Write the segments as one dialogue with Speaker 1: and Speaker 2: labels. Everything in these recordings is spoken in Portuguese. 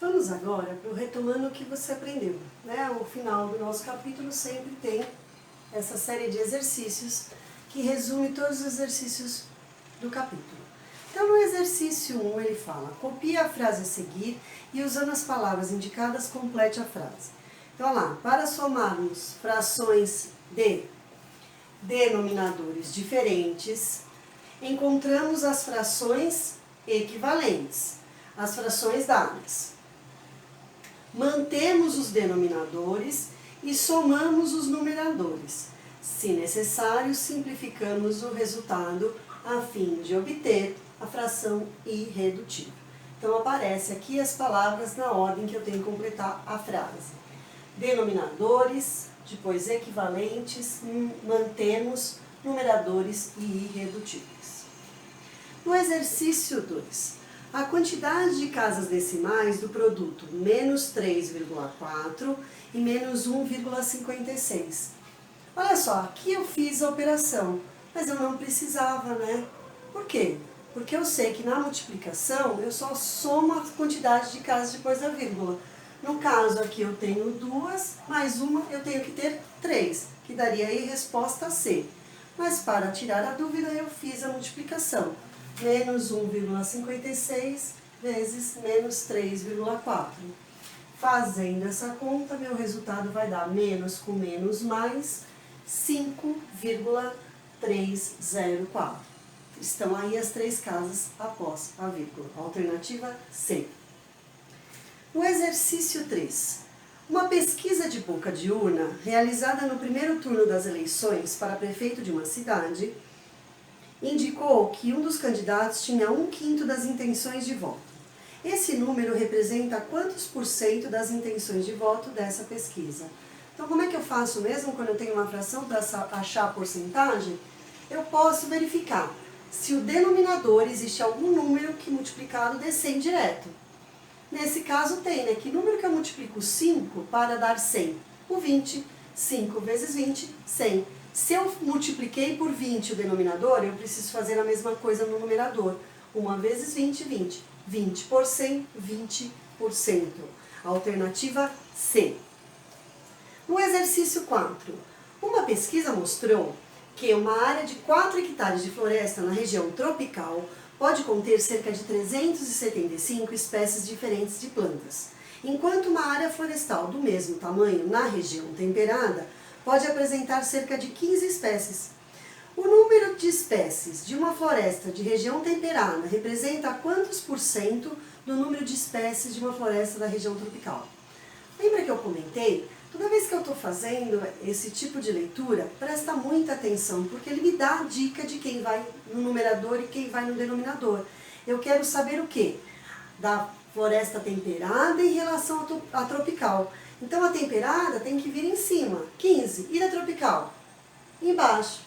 Speaker 1: Vamos agora para o retomando o que você aprendeu, né? O final do nosso capítulo sempre tem essa série de exercícios que resume todos os exercícios do capítulo. Então, no exercício 1, ele fala: copie a frase a seguir e, usando as palavras indicadas, complete a frase. Então, olha lá, para somarmos frações de denominadores diferentes, encontramos as frações equivalentes, as frações dadas. Mantemos os denominadores e somamos os numeradores. Se necessário, simplificamos o resultado a fim de obter a fração irredutível. Então, aparece aqui as palavras na ordem que eu tenho que completar a frase. Denominadores, depois equivalentes, mantemos, numeradores e irredutíveis. No exercício 2, a quantidade de casas decimais do produto menos 3,4 e menos 1,56. Olha só, aqui eu fiz a operação, mas eu não precisava, né? Por quê? Porque eu sei que na multiplicação eu só somo a quantidade de casas depois da vírgula. No caso aqui eu tenho 2, mais uma eu tenho que ter 3, que daria aí resposta C. Mas para tirar a dúvida eu fiz a multiplicação. Menos 1,56 vezes menos 3,4. Fazendo essa conta, meu resultado vai dar menos com menos mais 5,304. Estão aí as 3 casas após a vírgula. Alternativa C. No exercício 3. Uma pesquisa de boca de urna, realizada no primeiro turno das eleições para prefeito de uma cidade, indicou que um dos candidatos tinha 1/5 das intenções de voto. Esse número representa quantos por cento das intenções de voto dessa pesquisa? Então, como é que eu faço mesmo quando eu tenho uma fração para achar a porcentagem? Eu posso verificar se o denominador existe algum número que multiplicado dê 100 direto. Nesse caso tem, né? Que número que eu multiplico 5 para dar 100? O 20. 5 vezes 20, 100. Se eu multipliquei por 20 o denominador, eu preciso fazer a mesma coisa no numerador. 1 vezes 20, 20. 20 por 100, 20%. Alternativa C. No exercício 4, uma pesquisa mostrou que uma área de 4 hectares de floresta na região tropical pode conter cerca de 375 espécies diferentes de plantas, enquanto uma área florestal do mesmo tamanho na região temperada pode apresentar cerca de 15 espécies. O número de espécies de uma floresta de região temperada representa quantos por cento do número de espécies de uma floresta da região tropical? Lembra que eu comentei? Toda vez que eu estou fazendo esse tipo de leitura, presta muita atenção, porque ele me dá a dica de quem vai no numerador e quem vai no denominador. Eu quero saber o quê? Da floresta temperada em relação à tropical. Então, a temperada tem que vir em cima, 15. E da tropical? Embaixo.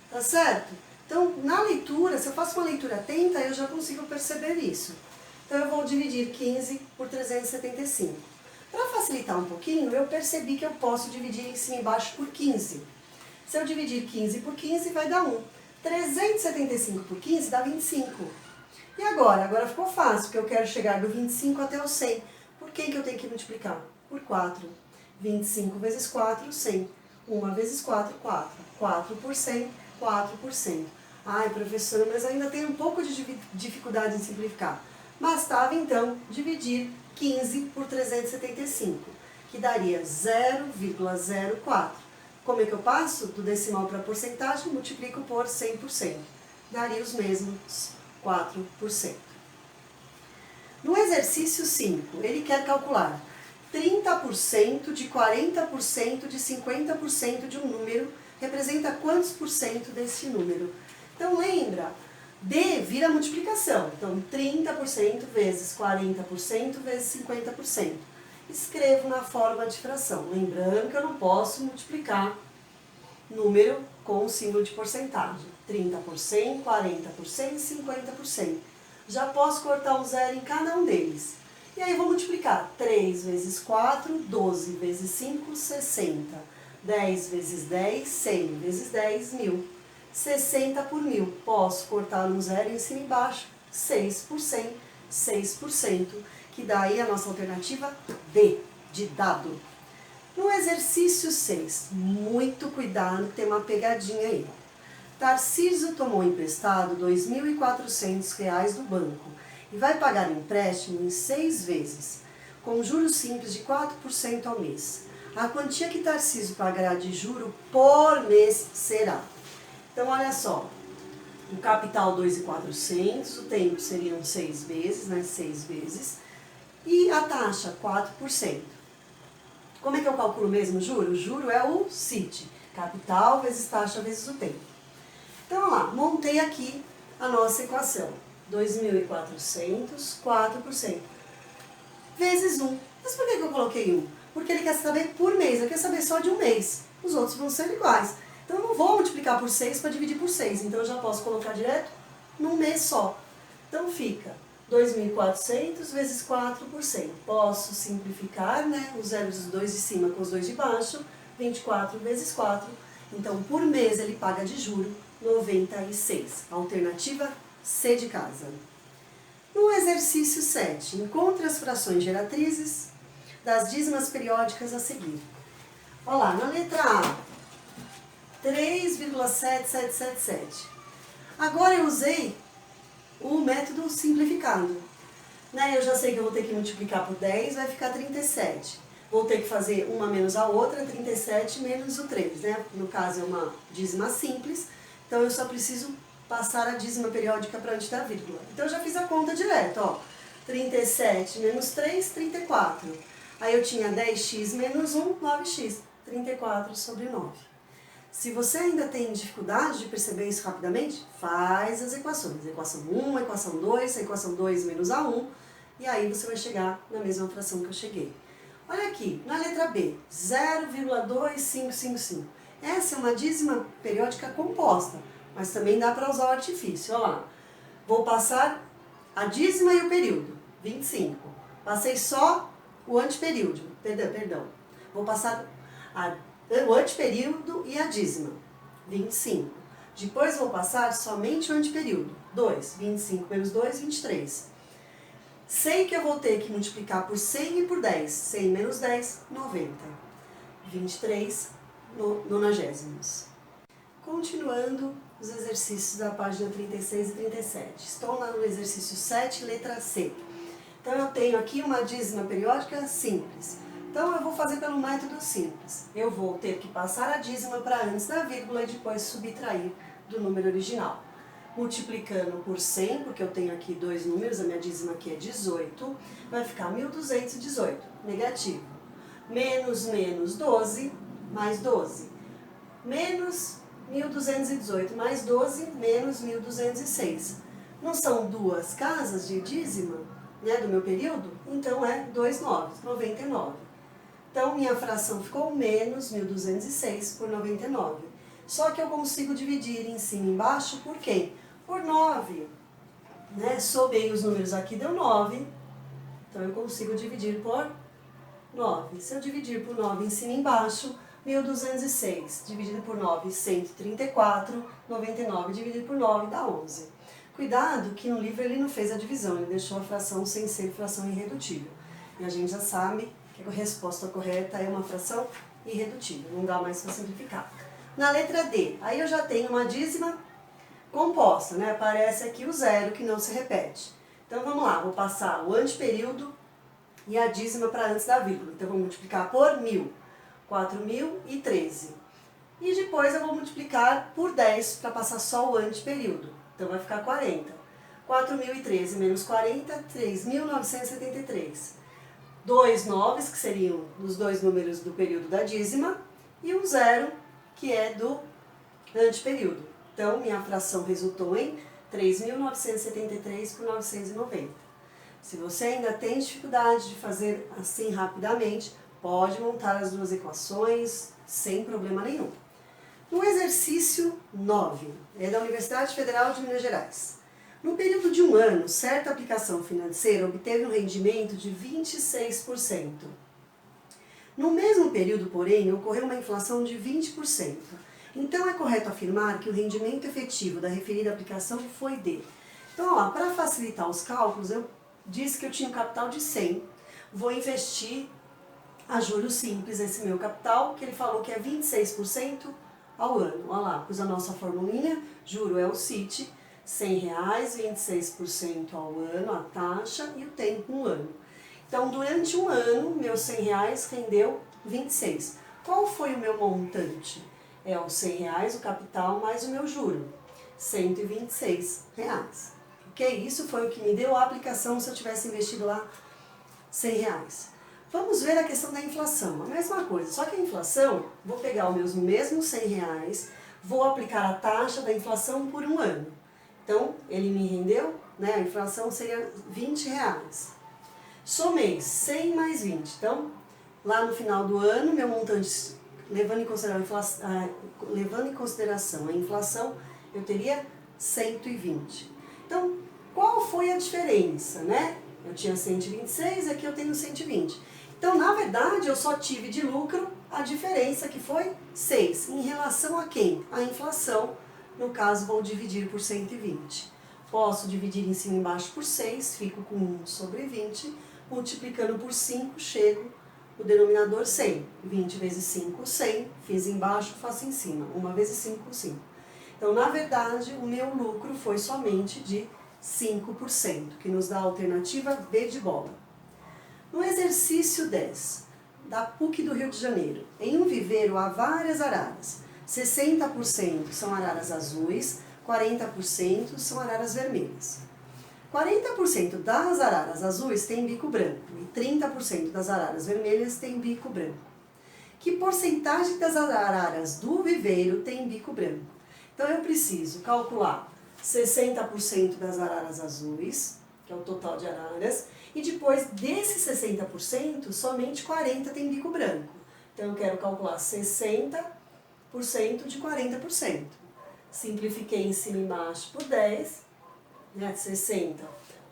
Speaker 1: Tá certo? Então, na leitura, se eu faço uma leitura atenta, eu já consigo perceber isso. Então, eu vou dividir 15 por 375. Para facilitar um pouquinho, eu percebi que eu posso dividir em cima e embaixo por 15. Se eu dividir 15 por 15, vai dar 1. 375 por 15 dá 25. E agora? Agora ficou fácil, porque eu quero chegar do 25 até o 100. Por quem que eu tenho que multiplicar? Por 4. 25 vezes 4, 100. 1 vezes 4, 4. 4 por 100, 4 por 100. Ai, professora, mas ainda tenho um pouco de dificuldade em simplificar. Bastava, então, dividir 15 por 375, que daria 0,04. Como é que eu passo? Do decimal para a porcentagem, multiplico por 100%. Daria os mesmos 4%. No exercício 5, ele quer calcular 30% de 40% de 50% de um número representa quantos por cento desse número? Então, lembra? D vira multiplicação. Então, 30% vezes 40% vezes 50%. Escrevo na forma de fração. Lembrando que eu não posso multiplicar número com o símbolo de porcentagem. 30 por 100, 40 por 100, 50%. Já posso cortar um zero em cada um deles. E aí vou multiplicar 3 vezes 4, 12 vezes 5, 60. 10 vezes 10, 100 vezes 10, 1000. 60 por 1000. Posso cortar um zero em cima e embaixo. 6 por 100, 6%, que dá aí a nossa alternativa D, de dado. No exercício 6, muito cuidado, tem uma pegadinha aí. Tarcísio tomou emprestado R$ 2.400 do banco e vai pagar o empréstimo em 6 vezes, com juros simples de 4% ao mês. A quantia que Tarcísio pagará de juro por mês será. Então, olha só, o capital 2.400, o tempo seriam 6 vezes, né, 6 vezes, e a taxa 4%. Como é que eu calculo mesmo o juro? O juro é o CIT, capital vezes taxa vezes o tempo. Então, vamos lá, montei aqui a nossa equação. 2.400, 4%, vezes 1. Mas por que eu coloquei 1? Porque ele quer saber por mês, ele quer saber só de um mês. Os outros vão ser iguais. Então, eu não vou multiplicar por 6 para dividir por 6. Então, eu já posso colocar direto num mês só. Então, fica 2.400 vezes 4%. Posso simplificar, né? Os zeros dos dois de cima com os dois de baixo. 24 vezes 4. Então, por mês, ele paga de juro 96. Alternativa C de casa. No exercício 7, encontre as frações geratrizes das dízimas periódicas a seguir. Olha lá, na letra A, 3,7777. Agora eu usei o método simplificado. Né? Eu já sei que eu vou ter que multiplicar por 10, vai ficar 37. Vou ter que fazer uma menos a outra, 37 menos o 3. Né? No caso é uma dízima simples, então eu só preciso passar a dízima periódica para antes da vírgula. Então eu já fiz a conta direto, ó. 37 menos 3, 34. Aí eu tinha 10x menos 1, 9x. 34 sobre 9. Se você ainda tem dificuldade de perceber isso rapidamente, faz as equações. Equação 1, equação 2, a equação 2 menos a 1. E aí você vai chegar na mesma fração que eu cheguei. Olha aqui, na letra B, 0,2555. Essa é uma dízima periódica composta, mas também dá para usar o artifício. Olha lá, vou passar a dízima e o período, 25. Passei só o anteperíodo, perdão. Vou passar o anteperíodo e a dízima, 25. Depois vou passar somente o anteperíodo, 2. 25 menos 2, 23. Sei que eu vou ter que multiplicar por 100 e por 10. 100 menos 10, 90. 23 nonagésimos. Continuando os exercícios da página 36 e 37. Estou no exercício 7, letra C. Então, eu tenho aqui uma dízima periódica simples. Então, eu vou fazer pelo método simples. Eu vou ter que passar a dízima para antes da vírgula e depois subtrair do número original. Multiplicando por 100, porque eu tenho aqui dois números, a minha dízima aqui é 18, vai ficar 1.218, negativo. Menos 12, mais 12. Menos 1.218 mais 12, menos 1.206. Não são duas casas de dízima, né, do meu período? Então, é 2 noves, 99. Então, minha fração ficou menos 1.206 por 99. Só que eu consigo dividir em cima e embaixo por quem? Por 9. Né? Somei os números aqui, deu 9. Então, eu consigo dividir por 9. Se eu dividir por 9 em cima e embaixo, 1.206 dividido por 9, 134. 99 dividido por 9 dá 11. Cuidado que no livro ele não fez a divisão, ele deixou a fração sem ser fração irredutível. E a gente já sabe que a resposta correta é uma fração irredutível, não dá mais para simplificar. Na letra D, aí eu já tenho uma dízima composta, né? Aparece aqui o zero que não se repete. Então vamos lá, vou passar o anteperíodo e a dízima para antes da vírgula. Então vou multiplicar por 1.000, 4.013. E depois eu vou multiplicar por 10 para passar só o anteperíodo. Então vai ficar 40. 4.013 menos 40, 3.973. Dois noves, que seriam os dois números do período da dízima, e um zero, que é do anteperíodo. Então, minha fração resultou em 3.973 por 990. Se você ainda tem dificuldade de fazer assim rapidamente, pode montar as duas equações sem problema nenhum. No exercício 9, é da Universidade Federal de Minas Gerais. No período de um ano, certa aplicação financeira obteve um rendimento de 26%. No mesmo período, porém, ocorreu uma inflação de 20%. Então, é correto afirmar que o rendimento efetivo da referida aplicação foi de... Então, para facilitar os cálculos, eu disse que eu tinha um capital de 100, vou investir a juros simples esse meu capital, que ele falou que é 26% ao ano. Olha lá, pus a nossa formulinha, juro é o CIT, R$100, 26% ao ano, a taxa e o tempo, um ano. Então, durante um ano, meus R$100 rendeu 26. Qual foi o meu montante? É os R$100, o capital, mais o meu juro, R$126. Ok? Isso foi o que me deu a aplicação se eu tivesse investido lá R$100. Vamos ver a questão da inflação. A mesma coisa, só que a inflação, vou pegar os meus mesmos R$100, vou aplicar a taxa da inflação por um ano. Então, ele me rendeu, né, a inflação seria R$20. Somei 100 mais 20. Então, lá no final do ano, meu montante, levando em consideração a inflação, eu teria 120. Então, qual foi a diferença, né? Eu tinha 126, aqui eu tenho 120. Então, na verdade, eu só tive de lucro a diferença, que foi 6. Em relação a quem? A inflação. No caso, vou dividir por 120. Posso dividir em cima e embaixo por 6, fico com 1 sobre 20. Multiplicando por 5, chego no denominador 100. 20 vezes 5, 100. Fiz embaixo, faço em cima. 1 vezes 5, 5. Então, na verdade, o meu lucro foi somente de 5%, que nos dá a alternativa B de bola. No exercício 10, da PUC do Rio de Janeiro, em um viveiro há várias araras. 60% são araras azuis, 40% são araras vermelhas. 40% das araras azuis tem bico branco e 30% das araras vermelhas tem bico branco. Que porcentagem das araras do viveiro tem bico branco? Então eu preciso calcular 60% das araras azuis, que é o total de araras, e depois desses 60%, somente 40% tem bico branco. Então eu quero calcular 60% de 40%. Simplifiquei em cima e embaixo por 10, né? 60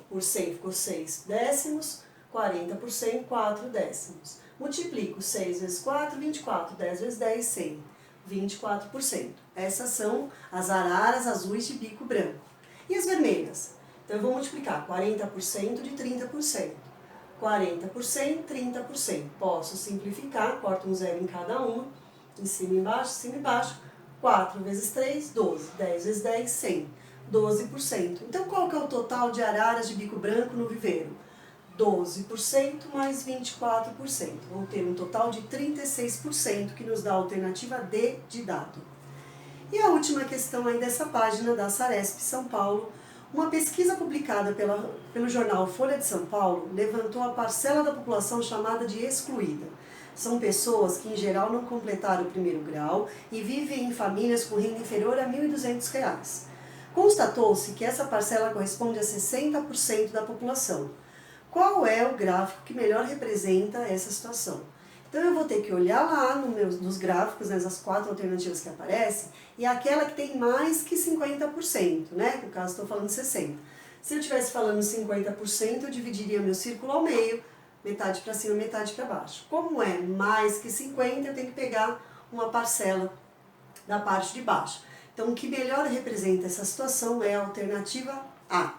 Speaker 1: por 100 ficou 6 décimos, 40 por 100, 4 décimos. Multiplico 6 vezes 4, 24, 10 vezes 10, 100, 24%. Essas são as araras azuis de bico branco. E as vermelhas? Então eu vou multiplicar 40% de 30%. 40 por 100, 30%. Posso simplificar, corto um zero em cada uma, em cima e embaixo. 4 vezes 3, 12. 10 vezes 10, 100. 12%. Então, qual que é o total de araras de bico branco no viveiro? 12% mais 24%. Vou ter um total de 36%, que nos dá a alternativa D de dado. E a última questão aí dessa página da Saresp São Paulo. Uma pesquisa publicada pelo jornal Folha de São Paulo levantou a parcela da população chamada de excluída. São pessoas que, em geral, não completaram o primeiro grau e vivem em famílias com renda inferior a R$ 1.200. Constatou-se que essa parcela corresponde a 60% da população. Qual é o gráfico que melhor representa essa situação? Então eu vou ter que olhar lá nos gráficos, nessas 4 alternativas que aparecem, e aquela que tem mais que 50%, né? No caso estou falando 60%. Se eu estivesse falando 50%, eu dividiria meu círculo ao meio, metade para cima, metade para baixo. Como é mais que 50%, eu tenho que pegar uma parcela da parte de baixo. Então, o que melhor representa essa situação é a alternativa A.